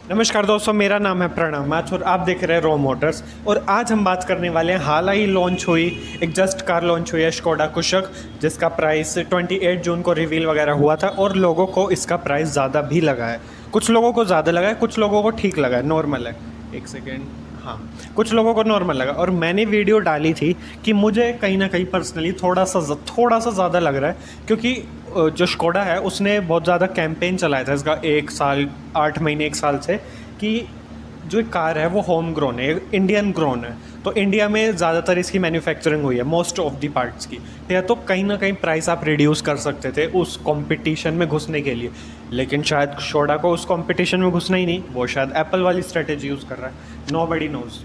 नमस्कार दोस्तों, मेरा नाम है प्रणव मैथ और आप देख रहे हैं रो मोटर्स। और आज हम बात करने वाले हैं, हाल ही लॉन्च हुई एक जस्ट कार लॉन्च हुई है स्कोडा कुशक, जिसका प्राइस 28 जून को रिवील वगैरह हुआ था और लोगों को इसका प्राइस ज़्यादा भी लगा है। कुछ लोगों को ज़्यादा लगा है, कुछ लोगों को ठीक लगा है, नॉर्मल है। एक सेकेंड, हाँ, कुछ लोगों को नॉर्मल लगा। और मैंने वीडियो डाली थी कि मुझे कहीं ना कहीं पर्सनली थोड़ा सा ज़्यादा लग रहा है, क्योंकि जो स्कोडा है उसने बहुत ज़्यादा कैंपेन चलाया था इसका 1 साल 8 महीने 1 साल से, कि जो कार है वो होम ग्रोन है, इंडियन ग्रोन है। तो इंडिया में ज़्यादातर इसकी मैन्युफैक्चरिंग हुई है मोस्ट ऑफ दी पार्ट्स की, ठीक है। तो कहीं ना कहीं प्राइस आप रिड्यूस कर सकते थे उस कंपटीशन में घुसने के लिए, लेकिन शायद स्कोडा को उस कंपटीशन में घुसना ही नहीं, वो शायद एप्पल वाली स्ट्रेटेजी यूज़ कर रहा है, नोबडी नोज,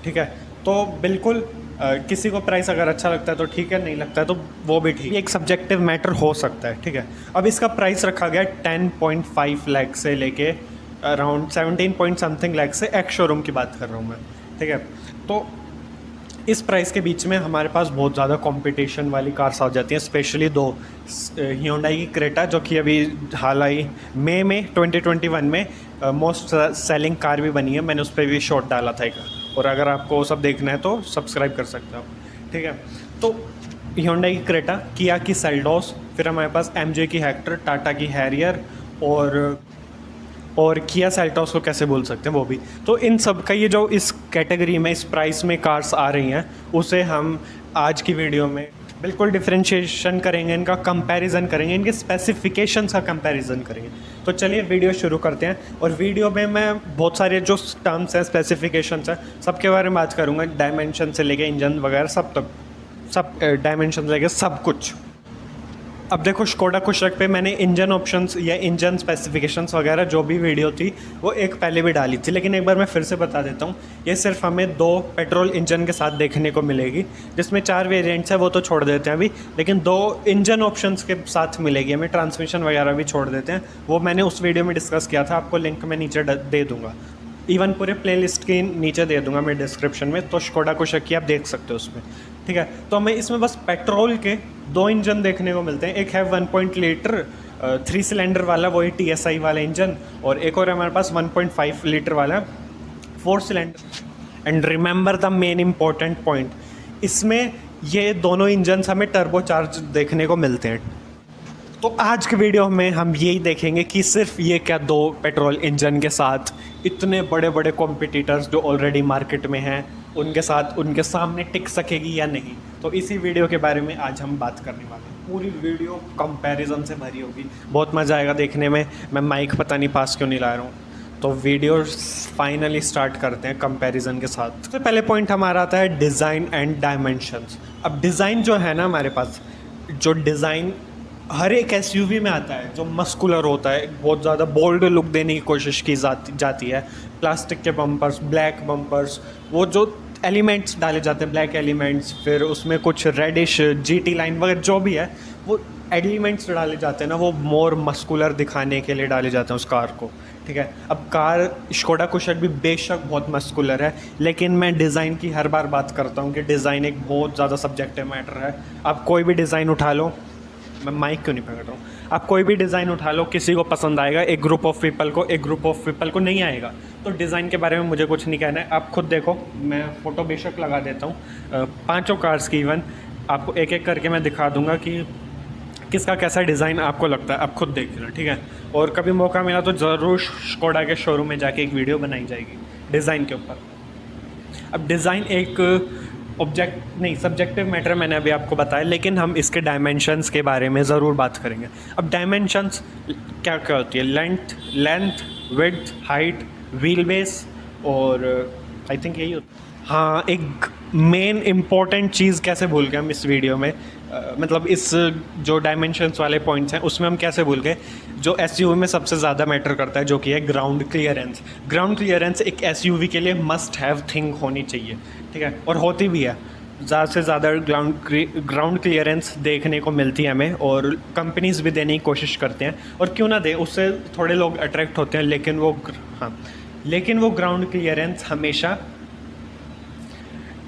ठीक है। तो बिल्कुल किसी को प्राइस अगर अच्छा लगता है तो ठीक है, नहीं लगता है तो वो भी ठीक है, एक सब्जेक्टिव मैटर हो सकता है, ठीक है। अब इसका प्राइस रखा गया 10.5 लाख से लेके अराउंड 17 पॉइंट समथिंग लाख से, एक्स शोरूम की बात कर रहा हूँ मैं, ठीक है। तो इस प्राइस के बीच में हमारे पास बहुत ज़्यादा कंपटीशन वाली कार्स आ जाती हैं, स्पेशली दो, ह्यूंडई की क्रेटा जो कि अभी हाल ही मई में 2021 में मोस्ट सेलिंग कार भी बनी है, मैंने उस पर भी शॉट डाला था एक, और अगर आपको वो सब देखना है तो सब्सक्राइब कर सकते हो आप, ठीक है। तो ह्यूंडई की क्रेटा, किया की सेल्टोस, फिर हमारे पास एमजे की हेक्टर, टाटा की हैरियर और किया सेल्टोस को कैसे बोल सकते हैं वो भी। तो इन सब का ये जो इस कैटेगरी में इस प्राइस में कार्स आ रही हैं, उसे हम आज की वीडियो में बिल्कुल डिफरेंशिएशन करेंगे, इनका कंपैरिजन करेंगे, इनके स्पेसिफिकेशंस का कंपैरिजन करेंगे। तो चलिए वीडियो शुरू करते हैं। और वीडियो में मैं बहुत सारे जो टर्म्स हैं, स्पेसिफिकेशंस हैं, सबके बारे में बात करूँगा, डायमेंशन से लेके इंजन वगैरह सब तक, सब डायमेंशन से लेके सब कुछ। अब देखो, स्कोडा कुशक पे मैंने इंजन ऑप्शंस या इंजन स्पेसिफिकेशंस वगैरह जो भी वीडियो थी वो एक पहले भी डाली थी, लेकिन एक बार मैं फिर से बता देता हूँ। ये सिर्फ हमें 2 पेट्रोल इंजन के साथ देखने को मिलेगी, जिसमें 4 वेरिएंट्स है वो तो छोड़ देते हैं अभी, लेकिन 2 इंजन ऑप्शंस के साथ मिलेगी हमें, ट्रांसमिशन वगैरह भी छोड़ देते हैं, वो मैंने उस वीडियो में डिस्कस किया था, आपको लिंक मैं नीचे दे दूँगा, इवन पूरे प्लेलिस्ट के नीचे दे दूंगा मैं डिस्क्रिप्शन में, तो स्कोडा कुशक की आप देख सकते हो उसमें, ठीक है। तो हमें इसमें बस पेट्रोल के 2 इंजन देखने को मिलते हैं, एक है 1 लीटर 3 सिलेंडर वाला, वही TSI वाला इंजन, और एक और हमारे पास 1.5 लीटर वाला 4 cylinder. And remember the main important point, इसमें ये दोनों इंजन हमें टर्बो चार्ज देखने को मिलते हैं। तो आज के वीडियो में हम यही देखेंगे कि सिर्फ ये क्या 2 पेट्रोल इंजन के साथ इतने बड़े बड़े कॉम्पिटिटर्स जो ऑलरेडी मार्केट में हैं, उनके साथ उनके सामने टिक सकेगी या नहीं। तो इसी वीडियो के बारे में आज हम बात करने वाले हैं। पूरी वीडियो कंपैरिजन से भरी होगी, बहुत मज़ा आएगा देखने में। मैं माइक पता नहीं पास क्यों नहीं ला रहा हूँ। तो वीडियो फाइनली स्टार्ट करते हैं कंपैरिजन के साथ। सबसे पहले पॉइंट हमारा आता है डिज़ाइन एंड डायमेंशंस। अब डिज़ाइन जो है ना, हमारे पास जो डिज़ाइन हर एक एसयूवी में आता है, जो मस्कुलर होता है, बहुत ज़्यादा बोल्ड लुक देने की कोशिश की जाती है। प्लास्टिक के बम्पर्स, ब्लैक बम्पर्स, वो जो एलिमेंट्स डाले जाते हैं, ब्लैक एलिमेंट्स, फिर उसमें कुछ रेडिश GT लाइन वगैरह जो भी है, वो एलिमेंट्स डाले जाते हैं ना, वो मोर मस्कुलर दिखाने के लिए डाले जाते हैं उस कार को, ठीक है। अब कार स्कोडा कुशक भी बेशक बहुत मस्कुलर है, लेकिन मैं डिज़ाइन की हर बार बात करता हूँ कि डिज़ाइन एक बहुत ज़्यादा सब्जेक्टिव मैटर है। आप कोई भी डिज़ाइन उठा लो, मैं माइक क्यों नहीं पकड़ रहा हूँ, आप कोई भी डिज़ाइन उठा लो, किसी को पसंद आएगा, एक ग्रुप ऑफ पीपल को नहीं आएगा। तो डिज़ाइन के बारे में मुझे कुछ नहीं कहना है, आप खुद देखो, मैं फ़ोटो बेशक लगा देता हूँ 5 कार्स की, इवन आपको एक एक करके मैं दिखा दूँगा कि किसका कैसा डिज़ाइन आपको लगता है, आप खुद देख लेना, ठीक है। और कभी मौका मिला तो ज़रूर स्कोडा के शोरूम में जाके एक वीडियो बनाई जाएगी डिज़ाइन के ऊपर। अब डिज़ाइन एक ऑब्जेक्ट नहीं, सब्जेक्टिव मैटर मैंने अभी आपको बताया, लेकिन हम इसके डायमेंशंस के बारे में ज़रूर बात करेंगे। अब डायमेंशंस क्या क्या होती है? Length, width, height, wheel base, और आई थिंक यही होता है। हाँ, एक मेन इम्पॉर्टेंट चीज़ कैसे भूल गए हम इस वीडियो में, मतलब इस जो डायमेंशंस वाले पॉइंट्स हैं उसमें हम कैसे भूल गए, जो एसयूवी में सबसे ज़्यादा मैटर करता है, जो कि है ग्राउंड क्लियरेंस। ग्राउंड क्लियरेंस एक एसयूवी के लिए मस्ट हैव थिंग होनी चाहिए, ठीक है, और होती भी है। ज़्यादा से ज़्यादा ग्राउंड क्लियरेंस देखने को मिलती है हमें, और कंपनीज भी देने की कोशिश करते हैं, और क्यों ना दे, उससे थोड़े लोग अट्रैक्ट होते हैं, लेकिन वो ग्राउंड क्लियरेंस हमेशा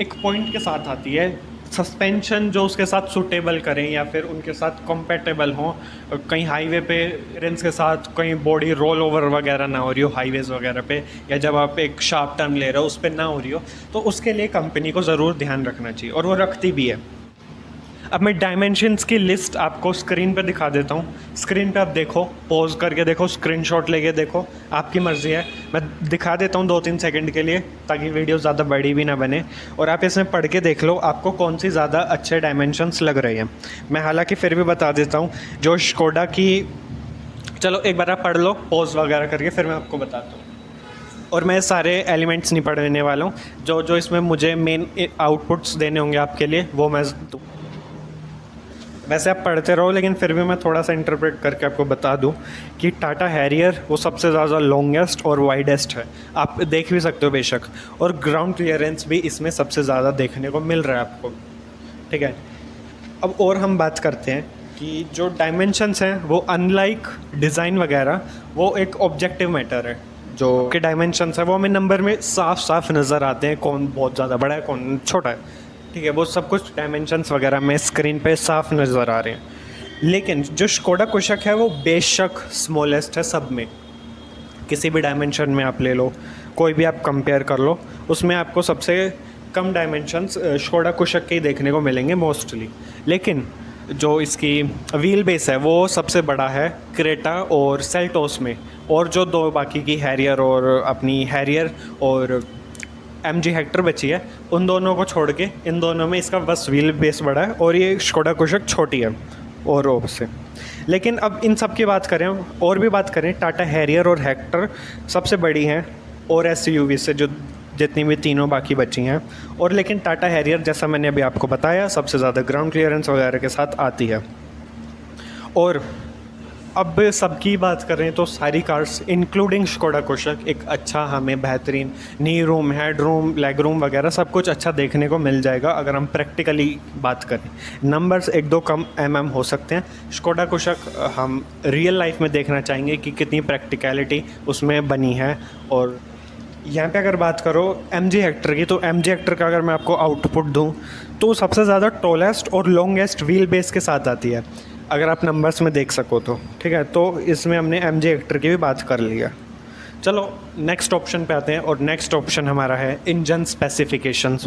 एक पॉइंट के साथ आती है, सस्पेंशन जो उसके साथ सूटेबल करें या फिर उनके साथ कंपेटेबल हों, कहीं हाईवे पे रेंस के साथ कहीं बॉडी रोल ओवर वगैरह ना हो रही हो हाईवेज़ वगैरह पे, या जब आप एक शार्प टर्न ले रहे हो उस पर ना हो रही हो, तो उसके लिए कंपनी को ज़रूर ध्यान रखना चाहिए, और वो रखती भी है। अब मैं डायमेंशंस की लिस्ट आपको स्क्रीन पे दिखा देता हूँ। स्क्रीन पे आप देखो, पॉज करके देखो, स्क्रीनशॉट लेके देखो, आपकी मर्ज़ी है। मैं दिखा देता हूँ 2-3 सेकंड के लिए, ताकि वीडियो ज़्यादा बड़ी भी ना बने, और आप इसमें पढ़ के देख लो आपको कौन सी ज़्यादा अच्छे डायमेंशंस लग रहे हैं। मैं हालांकि फिर भी बता देता हूँ जो स्कोडा की, चलो एक बार आप पढ़ लो पॉज वगैरह करके, फिर मैं आपको बताता हूँ। और मैं सारे एलिमेंट्स नहीं पढ़ने वाला हूँ, जो जो इसमें मुझे मेन आउटपुट्स देने होंगे आपके लिए वो मैं दूँ। वैसे आप पढ़ते रहो, लेकिन फिर भी मैं थोड़ा सा इंटरप्रेट करके आपको बता दूं कि टाटा हैरियर वो सबसे ज़्यादा लॉन्गेस्ट और वाइडेस्ट है, आप देख भी सकते हो बेशक, और ग्राउंड क्लियरेंस भी इसमें सबसे ज़्यादा देखने को मिल रहा है आपको, ठीक है। अब और हम बात करते हैं कि जो डायमेंशंस हैं वो अनलाइक डिज़ाइन वगैरह, वो एक ऑब्जेक्टिव मैटर है। जो के डायमेंशंस है वो हमें नंबर में साफ साफ नज़र आते हैं, कौन बहुत ज़्यादा बड़ा है कौन छोटा है, ठीक है। वो सब कुछ डायमेंशंस वगैरह में स्क्रीन पे साफ नज़र आ रहे हैं। लेकिन जो स्कोडा कुशक है वो बेशक स्मॉलेस्ट है सब में, किसी भी डायमेंशन में आप ले लो, कोई भी आप कंपेयर कर लो, उसमें आपको सबसे कम डायमेंशंस स्कोडा कुशक के ही देखने को मिलेंगे मोस्टली। लेकिन जो इसकी व्हील बेस है वो सबसे बड़ा है क्रेटा और सेल्टोस में, और जो दो बाकी की हैरियर और अपनी हैरियर और MG हेक्टर बची है, उन दोनों को छोड़ के इन दोनों में इसका बस व्हील बेस बड़ा है, और ये स्कोडा कुशक छोटी है और उससे। लेकिन अब इन सब की बात करें और भी बात करें, टाटा हैरियर और हेक्टर सबसे बड़ी हैं और SUV से जो जितनी भी तीनों बाकी बची हैं, और लेकिन टाटा हैरियर जैसा मैंने अभी आपको बताया सबसे ज़्यादा ग्राउंड क्लियरेंस वगैरह के साथ आती है। और अब सबकी बात करें तो सारी कार्स इंक्लूडिंग स्कोडा कुशक एक अच्छा, हमें बेहतरीन नी room, head room, leg room वगैरह सब कुछ अच्छा देखने को मिल जाएगा अगर हम प्रैक्टिकली बात करें। नंबर्स 1-2 कम हो सकते हैं। स्कोडा कुशक हम रियल लाइफ में देखना चाहेंगे कि कितनी प्रैक्टिकलिटी उसमें बनी है। और यहाँ पे अगर बात करो MG हेक्टर की, तो MG हेक्टर का अगर मैं आपको आउटपुट दूँ तो सबसे ज़्यादा टॉलेस्ट और लॉन्गेस्ट व्हील बेस के साथ आती है, अगर आप नंबर्स में देख सको तो, ठीक है। तो इसमें हमने MG हेक्टर की भी बात कर ली है। चलो नेक्स्ट ऑप्शन पे आते हैं, और नेक्स्ट ऑप्शन हमारा है इंजन स्पेसिफिकेशंस।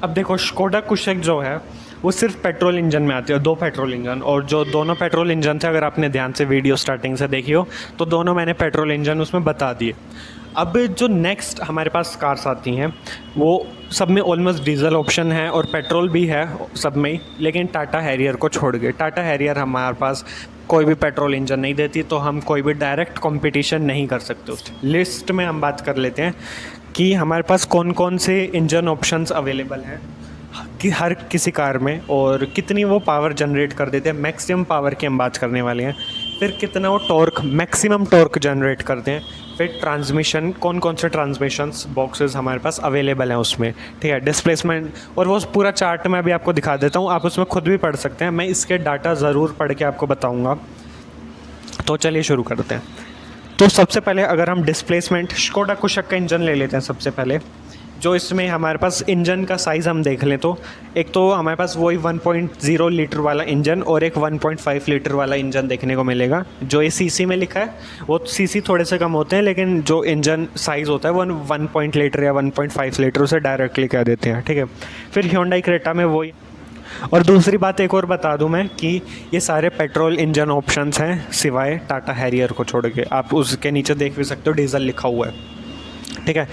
अब देखो स्कोडा कुशक जो है वो सिर्फ पेट्रोल इंजन में आती है, 2 पेट्रोल इंजन, और जो दोनों पेट्रोल इंजन थे, अगर आपने ध्यान से वीडियो स्टार्टिंग से देखी हो तो दोनों मैंने पेट्रोल इंजन उसमें बता दिए। अब जो नेक्स्ट हमारे पास कार्स आती हैं वो सब में ऑलमोस्ट डीजल ऑप्शन है और पेट्रोल भी है सब में ही, लेकिन टाटा हैरियर को छोड़ के। टाटा हैरियर हमारे पास कोई भी पेट्रोल इंजन नहीं देती, तो हम कोई भी डायरेक्ट कंपटीशन नहीं कर सकते उस लिस्ट में। हम बात कर लेते हैं कि हमारे पास कौन कौन से इंजन ऑप्शंस अवेलेबल हैं कि हर किसी कार में, और कितनी वो पावर जनरेट कर देते हैं। मैक्सिमम पावर की हम बात करने वाले हैं, फिर कितना वो टॉर्क, मैक्सिमम टॉर्क जनरेट करते हैं, फिर ट्रांसमिशन, कौन कौन से ट्रांसमिशंस बॉक्सेस हमारे पास अवेलेबल हैं उसमें, ठीक है। डिस्प्लेसमेंट, और वो पूरा चार्ट मैं अभी आपको दिखा देता हूँ, आप उसमें खुद भी पढ़ सकते हैं, मैं इसके डाटा ज़रूर पढ़ के आपको बताऊँगा। तो चलिए शुरू करते हैं। तो सबसे पहले अगर हम डिस्प्लेसमेंट स्कोडा कुशक का इंजन ले लेते हैं सबसे पहले, जो इसमें हमारे पास इंजन का साइज़ हम देख लें तो एक तो हमारे पास वही 1.0 लीटर वाला इंजन और एक 1.5 लीटर वाला इंजन देखने को मिलेगा। जो ये सीसी में लिखा है वो सीसी थोड़े से कम होते हैं, लेकिन जो इंजन साइज़ होता है वो 1 लीटर या 1.5 लीटर उसे डायरेक्टली कह देते हैं, ठीक है। फिर Hyundai क्रेटा में वही। और दूसरी बात एक और बता दूं मैं कि ये सारे पेट्रोल इंजन ऑप्शंस हैं सिवाय टाटा हैरियर को छोड़ के। आप उसके नीचे देख भी सकते हो डीजल लिखा हुआ है, ठीक है।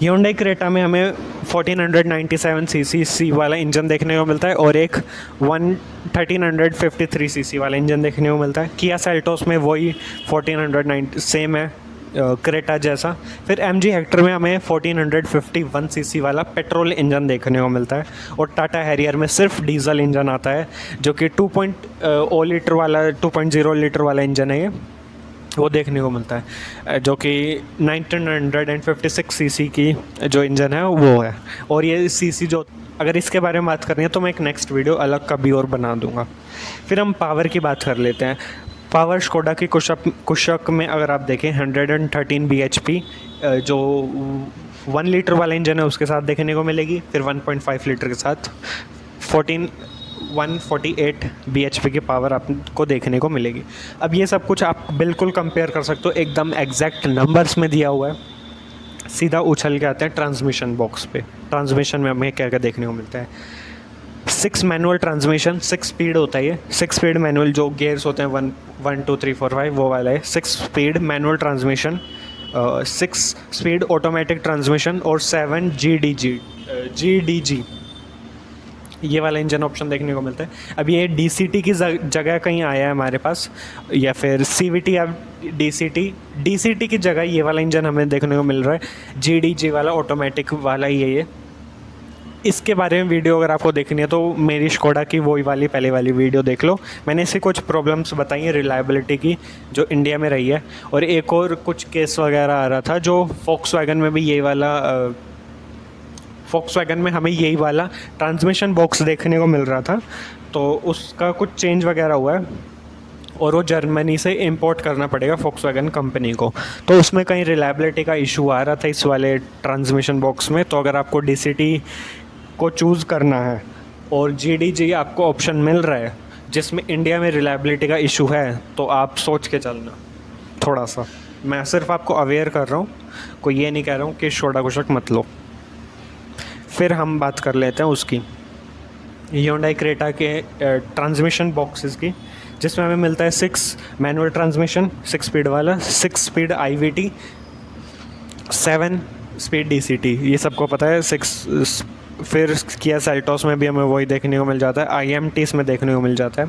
Hyundai क्रेटा में हमें 1497 सीसी वाला इंजन देखने को मिलता है और एक 1353 सीसी वाला इंजन देखने को मिलता है। किया सेल्टोस में वही 1490 सेम है क्रेटा जैसा। फिर MG हेक्टर में हमें 1451 सीसी वाला पेट्रोल इंजन देखने को मिलता है, और टाटा हैरियर में सिर्फ डीजल इंजन आता है जो कि 2.0 लीटर वाला इंजन है, ये वो देखने को मिलता है, जो कि 1956 सीसी की जो इंजन है वो है। और ये सीसी जो, अगर इसके बारे में बात करनी है तो मैं एक नेक्स्ट वीडियो अलग कभी और बना दूंगा। फिर हम पावर की बात कर लेते हैं। पावर स्कोडा की कुशक में अगर आप देखें 113 bhp जो 1 लीटर वाला इंजन है उसके साथ देखने को मिलेगी, फिर 1.5 लीटर के साथ 148 bhp की पावर आपको देखने को मिलेगी। अब ये सब कुछ आप बिल्कुल कंपेयर कर सकते हो, एकदम एग्जैक्ट नंबर्स में दिया हुआ है। सीधा उछल के आते हैं ट्रांसमिशन बॉक्स पे। ट्रांसमिशन में हमें क्या क्या देखने को मिलता है? 6 मैनुअल ट्रांसमिशन, 6 स्पीड होता है ये। 6 स्पीड मैनुअल, जो गियर्स होते हैं 1 2 3 4 5 वो वाला है। 6 speed manual transmission, 6 speed automatic transmission और 7 GDG ये वाला इंजन ऑप्शन देखने को मिलता है। अब ये DCT की जगह कहीं आया है हमारे पास, या फिर CVT या DCT की जगह ये वाला इंजन हमें देखने को मिल रहा है। GDG वाला ऑटोमेटिक वाला ही है ये। इसके बारे में वीडियो अगर आपको देखनी है तो मेरी स्कोडा की वही वाली पहले वाली वीडियो देख लो। मैंने इससे कुछ प्रॉब्लम्स बताई हैं रिलायबिलिटी की जो इंडिया में रही है, और एक और कुछ केस वगैरह आ रहा था जो फोक्सवैगन में भी यही वाला फोक्सवैगन में हमें यही वाला ट्रांसमिशन बॉक्स देखने को मिल रहा था। तो उसका कुछ चेंज वगैरह हुआ है और वो जर्मनी से इंपोर्ट करना पड़ेगा फोक्सवैगन कंपनी को। तो उसमें कहीं रिलायबिलिटी का इशू आ रहा था इस वाले ट्रांसमिशन बॉक्स में। तो अगर आपको DCT को चूज़ करना है और GDG आपको ऑप्शन मिल रहा है जिसमें इंडिया में रिलायबिलिटी का इशू है, तो आप सोच के चलना थोड़ा सा। मैं सिर्फ आपको अवेयर कर रहा हूँ, कोई ये नहीं कह रहा हूँ कि शोडा कुशक मत लो। फिर हम बात कर लेते हैं उसकी Hyundai क्रेटा के ट्रांसमिशन बॉक्सेस की, जिसमें हमें मिलता है 6 मैनुअल ट्रांसमिशन, 6 स्पीड वाला, 6 स्पीड IVT, 7 स्पीड DCT, ये सबको पता है। 6 फिर किया सेल्टोस में भी हमें वही देखने को मिल जाता है, IMT में देखने को मिल जाता है।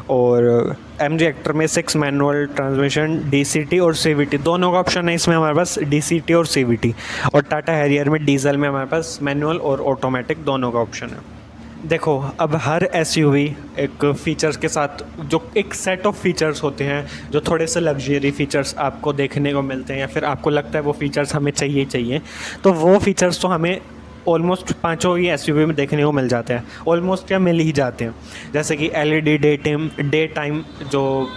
और MG हेक्टर में 6 मैनुअल ट्रांसमिशन, DCT और CVT दोनों का ऑप्शन है इसमें हमारे पास, DCT और CVT। और टाटा हैरियर में डीजल में हमारे पास मैनुअल और ऑटोमेटिक दोनों का ऑप्शन है। देखो, अब हर SUV एक फ़ीचर्स के साथ, जो एक सेट ऑफ फीचर्स होते हैं जो थोड़े से लग्जरी फीचर्स आपको देखने को मिलते हैं, या फिर आपको लगता है वो फीचर्स हमें चाहिए, तो वो फीचर्स तो हमें ऑलमोस्ट पांचों ही SUV में देखने को मिल जाते हैं। ऑलमोस्ट क्या मिल ही जाते हैं, जैसे कि LED डे टाइम जो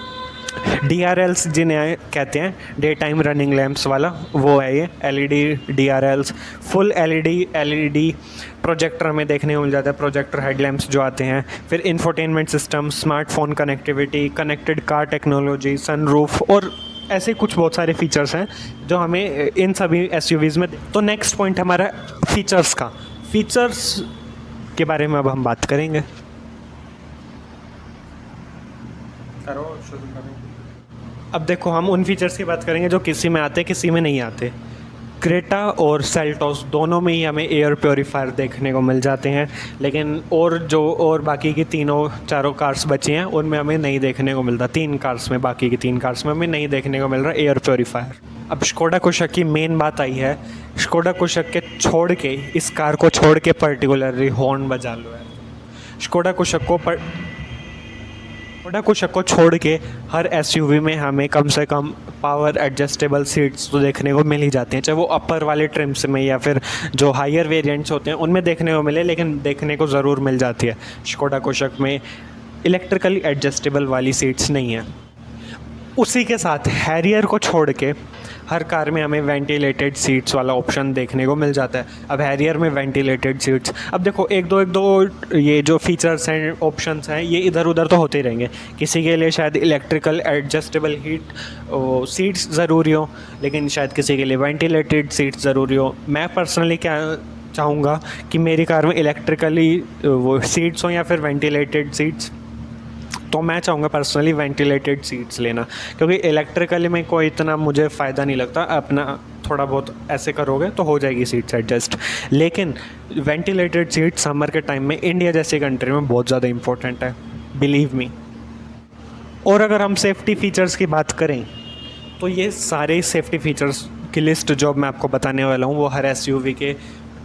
DRLs जिन्हें कहते हैं, डे टाइम रनिंग लैंप्स वाला, वो है ये LED DRLs। Full LED projector हमें देखने को मिल जाता है, प्रोजेक्टर हेडलैम्प्स जो आते हैं। फिर infotainment system, smartphone connectivity, connected car technology, sunroof और ऐसे कुछ बहुत सारे फीचर्स हैं जो हमें इन सभी SUVs में। तो नेक्स्ट पॉइंट हमारा फीचर्स का। फीचर्स के बारे में अब हम बात करेंगे। अब देखो, हम उन फीचर्स की बात करेंगे जो किसी में आते किसी में नहीं आते। क्रेटा और सेल्टोस दोनों में ही हमें एयर प्योरीफायर देखने को मिल जाते हैं, लेकिन और बाकी की चारों कार्स बची हैं उनमें हमें नहीं देखने को मिलता। बाकी की 3 कार्स में हमें नहीं देखने को मिल रहा एयर प्योरीफायर। अब स्कोडा कुशक की मेन बात आई है, स्कोडा कुशक के छोड़ के, इस कार को छोड़ के पर्टिकुलरली हॉर्न बजा लो है। स्कोडा कुशक को छोड़ के हर SUV में हमें कम से कम पावर एडजस्टेबल सीट्स तो देखने को मिल ही जाती हैं, चाहे वो अपर वाले ट्रिम्स में या फिर जो हायर वेरिएंट्स होते हैं उनमें देखने को मिले, लेकिन देखने को ज़रूर मिल जाती है। स्कोडा कुशक में इलेक्ट्रिकली एडजस्टेबल वाली सीट्स नहीं है। उसी के साथ हैरियर को छोड़ के हर कार में हमें वेंटिलेटेड सीट्स वाला ऑप्शन देखने को मिल जाता है। अब हैरियर में वेंटिलेटेड सीट्स, अब देखो एक दो ये जो फीचर्स हैं, ऑप्शंस हैं, ये इधर उधर तो होते ही रहेंगे। किसी के लिए शायद इलेक्ट्रिकल एडजस्टेबल सीट्स ज़रूरी हो, लेकिन शायद किसी के लिए वेंटिलेटेड सीट्स ज़रूरी हो। मैं पर्सनली क्या चाहूँगा कि मेरी कार में इलेक्ट्रिकली वो सीट्स हो या फिर वेंटिलेटेड सीट्स। तो मैं चाहूँगा पर्सनली वेंटिलेटेड सीट्स लेना, क्योंकि इलेक्ट्रिकली में कोई इतना मुझे फ़ायदा नहीं लगता। अपना थोड़ा बहुत ऐसे करोगे तो हो जाएगी सीट्स एडजस्ट, लेकिन वेंटिलेटेड सीट्स समर के टाइम में इंडिया जैसी कंट्री में बहुत ज़्यादा इंपॉर्टेंट है, बिलीव मी। और अगर हम सेफ्टी फ़ीचर्स की बात करें तो ये सारे सेफ्टी फ़ीचर्स की लिस्ट जो मैं आपको बताने वाला हूँ वो हर SUV के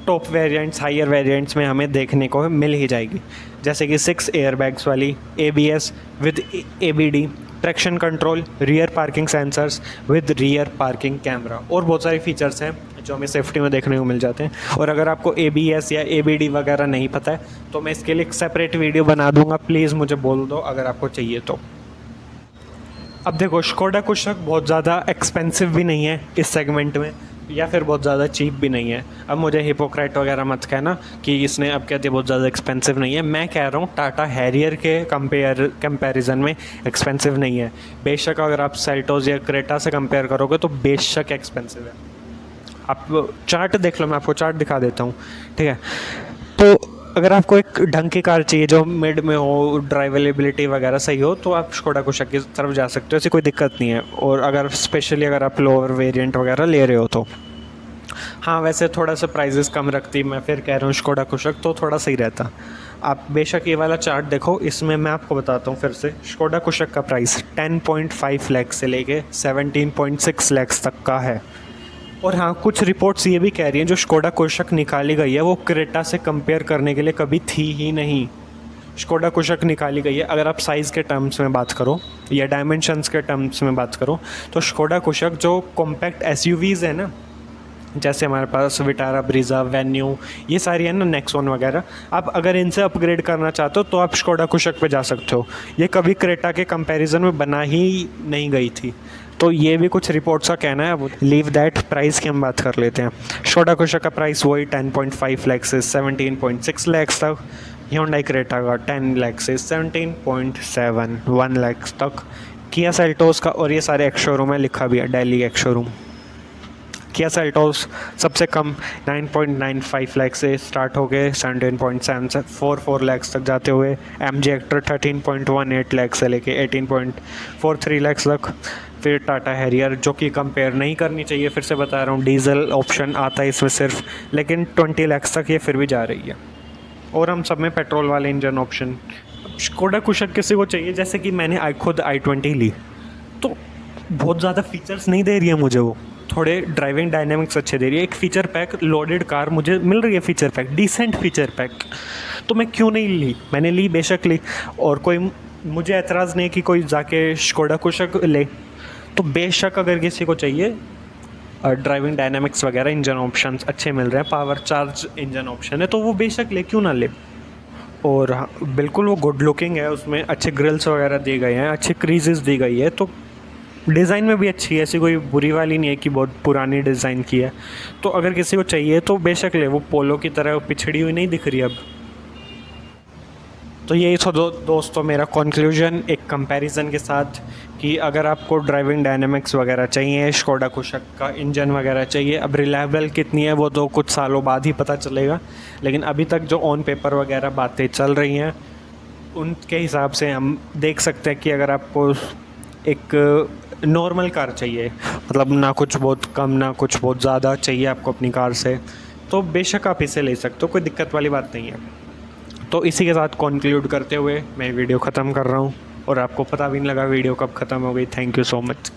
टॉप वेरिएंट्स, हायर वेरिएंट्स में हमें देखने को मिल ही जाएगी। जैसे कि 6 एयरबैग्स वाली, ABS with ABD, traction control, rear parking sensors with rear parking camera, और बहुत सारे फीचर्स हैं जो हमें सेफ्टी में देखने को मिल जाते हैं। और अगर आपको ABS या ABD वगैरह नहीं पता है तो मैं इसके लिए एक सेपरेट वीडियो बना दूंगा, प्लीज़ मुझे बोल दो अगर आपको चाहिए तो। अब देखो, स्कोडा कुशक बहुत ज़्यादा एक्सपेंसिव भी नहीं है इस सेगमेंट में, या फिर बहुत ज़्यादा चीप भी नहीं है। अब मुझे हिपोक्रेट वगैरह मत कहना कि इसने अब कहते बहुत ज़्यादा एक्सपेंसिव नहीं है। मैं कह रहा हूँ टाटा हैरियर के कंपैरिजन में एक्सपेंसिव नहीं है। बेशक अगर आप सेल्टोस या क्रेटा से कंपेयर करोगे तो बेशक एक्सपेंसिव है। आप चार्ट देख लो, मैं आपको चार्ट दिखा देता हूँ, ठीक है। तो अगर आपको एक ढंग की कार चाहिए जो मिड में हो, ड्राइवेलेबिलिटी वगैरह सही हो, तो आप स्कोडा कुशक की तरफ जा सकते हो, ऐसी कोई दिक्कत नहीं है। और अगर स्पेशली अगर आप लोअर वेरिएंट वगैरह ले रहे हो तो हाँ, वैसे थोड़ा सा प्राइजेस कम रखती, मैं फिर कह रहा हूँ स्कोडा कुशक तो थोड़ा सही रहता। आप बेशक ये वाला चार्ट देखो, इसमें मैं आपको बताता हूँ फिर से, स्कोडा कुशक का प्राइस 10.5 लाख से लेके 17.6 लाख तक का है। और हाँ, कुछ रिपोर्ट्स ये भी कह रही हैं जो स्कोडा कुशक निकाली गई है वो क्रेटा से कंपेयर करने के लिए कभी थी ही नहीं। स्कोडा कुशक निकाली गई है, अगर आप साइज़ के टर्म्स में बात करो या डायमेंशंस के टर्म्स में बात करो, तो स्कोडा कुशक जो कॉम्पैक्ट एसयूवीज़ है ना, जैसे हमारे पास विटारा, ब्रीज़ा, वेन्यू, ये सारी है ना, नेक्सॉन वगैरह, आप अगर इनसे अपग्रेड करना चाहते हो तो आप स्कोडा कुशक पे जा सकते हो। ये कभी क्रेटा के कंपैरिजन में बना ही नहीं गई थी। तो ये भी कुछ रिपोर्ट्स का कहना है। अब लीव दैट, प्राइस की हम बात कर लेते हैं। स्कोडा कुशक का प्राइस वही 10.5 लाख से 17.6 लाख तक। ह्यूंडई क्रेटा का 10 लाख से 17.71 लाख तक। किया सेल्टोस का, और ये सारे एक्स शोरूम है, लिखा भी है Delhi ex showroom. Kia Seltos सबसे कम 9.95 लाख से स्टार्ट हो गए 17.744 लाख तक जाते हुए। एमजी एक्टर 13.18 लाख से लेके 18.43 लाख तक। फिर टाटा हैरियर, जो कि कंपेयर नहीं करनी चाहिए, फिर से बता रहा हूँ, डीजल ऑप्शन आता है इसमें सिर्फ, लेकिन 20 लाख तक ये फिर भी जा रही है। और हम सब में पेट्रोल वाले इंजन ऑप्शन। स्कोडा कुशक किसी को चाहिए, जैसे कि मैंने खुद i20 ली, तो बहुत ज़्यादा फीचर्स नहीं दे रही है मुझे, वो थोड़े ड्राइविंग डायनेमिक्स अच्छे दे रही है। एक फ़ीचर पैक लोडेड कार मुझे मिल रही है, feature pack, decent feature pack, तो मैं क्यों नहीं ली। मैंने ली, बेशक ली, और कोई मुझे एतराज़ नहीं कि कोई जाके स्कोडा कुशक ले। तो बेशक अगर किसी को चाहिए ड्राइविंग डायनेमिक्स वगैरह इंजन ऑप्शंस अच्छे मिल रहे हैं, पावर चार्ज इंजन ऑप्शन है, तो वो बेशक ले, क्यों ना ले। और हाँ, बिल्कुल वो गुड लुकिंग है, उसमें अच्छे ग्रिल्स वगैरह दिए गए हैं, अच्छी क्रीजेस दी गई है, तो डिज़ाइन में भी अच्छी है, ऐसी कोई बुरी वाली नहीं है कि बहुत पुरानी डिज़ाइन की है। तो अगर किसी को चाहिए तो बेशक ले, वो पोलो की तरह पिछड़ी हुई नहीं दिख रही अब। तो यही था दोस्तों मेरा कंक्लूजन एक कंपैरिजन के साथ, कि अगर आपको ड्राइविंग डायनेमिक्स वगैरह चाहिए, स्कोडा कुशक का इंजन वगैरह चाहिए, अब रिलायबल कितनी है वो तो कुछ सालों बाद ही पता चलेगा, लेकिन अभी तक जो ऑन पेपर वगैरह बातें चल रही हैं उनके हिसाब से हम देख सकते हैं कि अगर आपको एक नॉर्मल कार चाहिए, मतलब ना कुछ बहुत कम ना कुछ बहुत ज़्यादा चाहिए आपको अपनी कार से, तो बेशक आप इसे ले सकते हो, कोई दिक्कत वाली बात नहीं है। तो इसी के साथ कंक्लूड करते हुए मैं वीडियो ख़त्म कर रहा हूँ, और आपको पता भी नहीं लगा वीडियो कब ख़त्म हो गई। Thank you so much.